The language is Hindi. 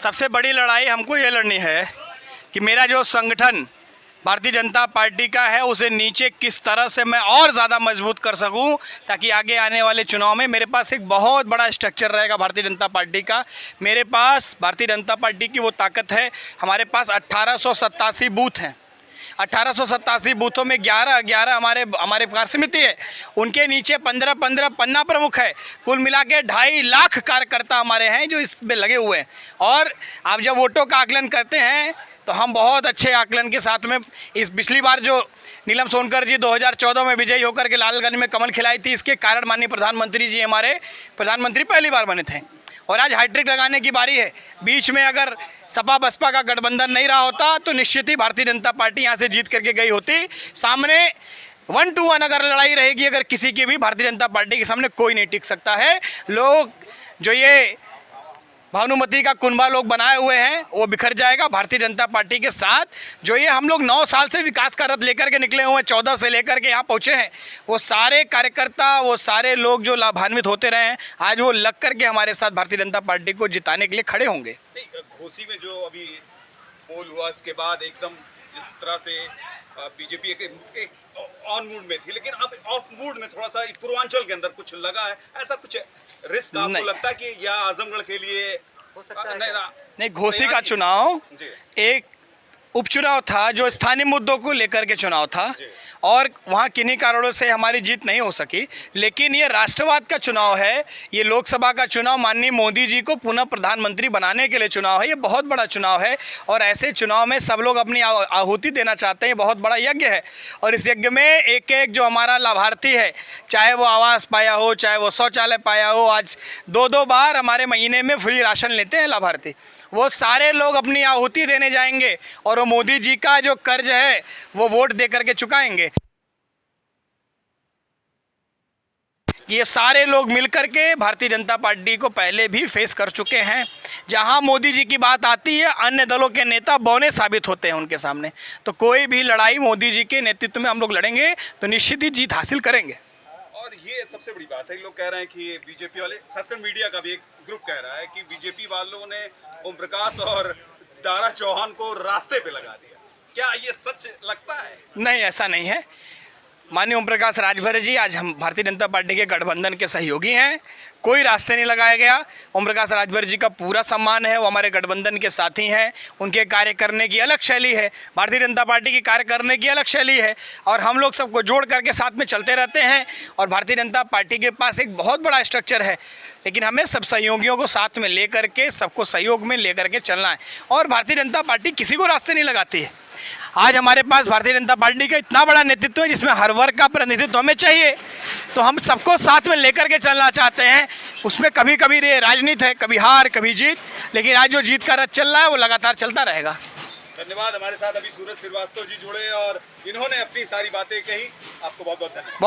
सबसे बड़ी लड़ाई हमको ये लड़नी है कि मेरा जो संगठन भारतीय जनता पार्टी का है उसे नीचे किस तरह से मैं और ज़्यादा मजबूत कर सकूं, ताकि आगे आने वाले चुनाव में मेरे पास एक बहुत बड़ा स्ट्रक्चर रहेगा भारतीय जनता पार्टी का। मेरे पास भारतीय जनता पार्टी की वो ताकत है, हमारे पास 1887 बूथ हैं। 1887 बूथों में 11 हमारे कार्य समिति है, उनके नीचे 15 पन्ना प्रमुख है। कुल मिला के 2.5 लाख कार्यकर्ता हमारे हैं जो इस पे लगे हुए हैं। और आप जब वोटों का आकलन करते हैं तो हम बहुत अच्छे आकलन के साथ में इस पिछली बार जो नीलम सोनकर जी 2014 में विजयी होकर के लालगंज में कमल खिलाई थी, इसके कारण माननीय प्रधानमंत्री जी हमारे प्रधानमंत्री पहली बार बने थे। और आज हैट्रिक लगाने की बारी है। बीच में अगर सपा बसपा का गठबंधन नहीं रहा होता तो निश्चित ही भारतीय जनता पार्टी यहाँ से जीत करके गई होती। सामने 1 to 1 अगर लड़ाई रहेगी, अगर किसी की भी, भारतीय जनता पार्टी के सामने कोई नहीं टिक सकता है। लोग जो ये भानुमति का कुनबा लोग बनाए हुए हैं वो बिखर जाएगा भारतीय जनता पार्टी के साथ। जो ये हम लोग 9 साल से विकास का रथ लेकर के निकले हुए हैं, 14 से लेकर के यहाँ पहुँचे हैं, वो सारे कार्यकर्ता, वो सारे लोग जो लाभान्वित होते रहे हैं, आज वो लग करके हमारे साथ भारतीय जनता पार्टी को जिताने के लिए खड़े होंगे। घोसी में जो अभी पोल हुआ इसके बाद एकदम जिस तरह से बीजेपी एक ऑन मूड में थी, लेकिन अब ऑफ मूड में थोड़ा सा पूर्वांचल के अंदर कुछ लगा है, ऐसा कुछ रिस्क आपको लगता है कि या आजमगढ़ के लिए हो सकता है? नहीं, घोसी का चुनाव एक उपचुनाव था जो स्थानीय मुद्दों को लेकर के चुनाव था और वहाँ किन्हीं कारणों से हमारी जीत नहीं हो सकी। लेकिन ये राष्ट्रवाद का चुनाव है, ये लोकसभा का चुनाव माननीय मोदी जी को पुनः प्रधानमंत्री बनाने के लिए चुनाव है। ये बहुत बड़ा चुनाव है और ऐसे चुनाव में सब लोग अपनी आहुति देना चाहते हैं। बहुत बड़ा यज्ञ है और इस यज्ञ में एक एक जो हमारा लाभार्थी है, चाहे वो आवास पाया हो, चाहे वो शौचालय पाया हो, आज 2-2 बार हमारे महीने में फ्री राशन लेते हैं लाभार्थी, वो सारे लोग अपनी आहुति देने जाएंगे और वो मोदी जी का जो कर्ज है वो वोट दे करके चुकाएंगे। ये सारे लोग मिलकर के भारतीय जनता पार्टी को पहले भी फेस कर चुके हैं। जहां मोदी जी की बात आती है, अन्य दलों के नेता बौने साबित होते हैं उनके सामने। तो कोई भी लड़ाई मोदी जी के नेतृत्व में हम लोग लड़ेंगे तो निश्चित ही जीत हासिल करेंगे। और ये सबसे बड़ी बात है, लोग कह रहे हैं कि बीजेपी वाले, खासकर मीडिया का भी एक ग्रुप कह रहा है कि बीजेपी वालों ने ओम प्रकाश और दारा चौहान को रास्ते पे लगा दिया। क्या ये सच लगता है? नहीं, ऐसा नहीं है। माननीय ओम प्रकाश राजभर जी आज हम भारतीय जनता पार्टी के गठबंधन के सहयोगी हैं, कोई रास्ते नहीं लगाया गया। ओम प्रकाश राजभर जी का पूरा सम्मान है, वो हमारे गठबंधन के साथी हैं, उनके कार्य करने की अलग शैली है, भारतीय जनता पार्टी की कार्य करने की अलग शैली है और हम लोग सबको जोड़ करके साथ में चलते रहते हैं। और भारतीय जनता पार्टी के पास एक बहुत बड़ा स्ट्रक्चर है, लेकिन हमें सब सहयोगियों को साथ में ले करके, सबको सहयोग में ले करके चलना है। और भारतीय जनता पार्टी किसी को रास्ते नहीं लगाती है। आज हमारे पास भारतीय जनता पार्टी का इतना बड़ा नेतृत्व है जिसमें हर वर्ग का प्रतिनिधित्व हमें चाहिए, तो हम सबको साथ में लेकर के चलना चाहते हैं। उसमें कभी कभी राजनीति है, कभी हार कभी जीत, लेकिन आज जो जीत का रथ चल रहा है वो लगातार चलता रहेगा। धन्यवाद। हमारे साथ अभी सूरज श्रीवास्तव जी जुड़े और इन्होंने अपनी सारी बातें कही। आपको बहुत बहुत धन्यवाद।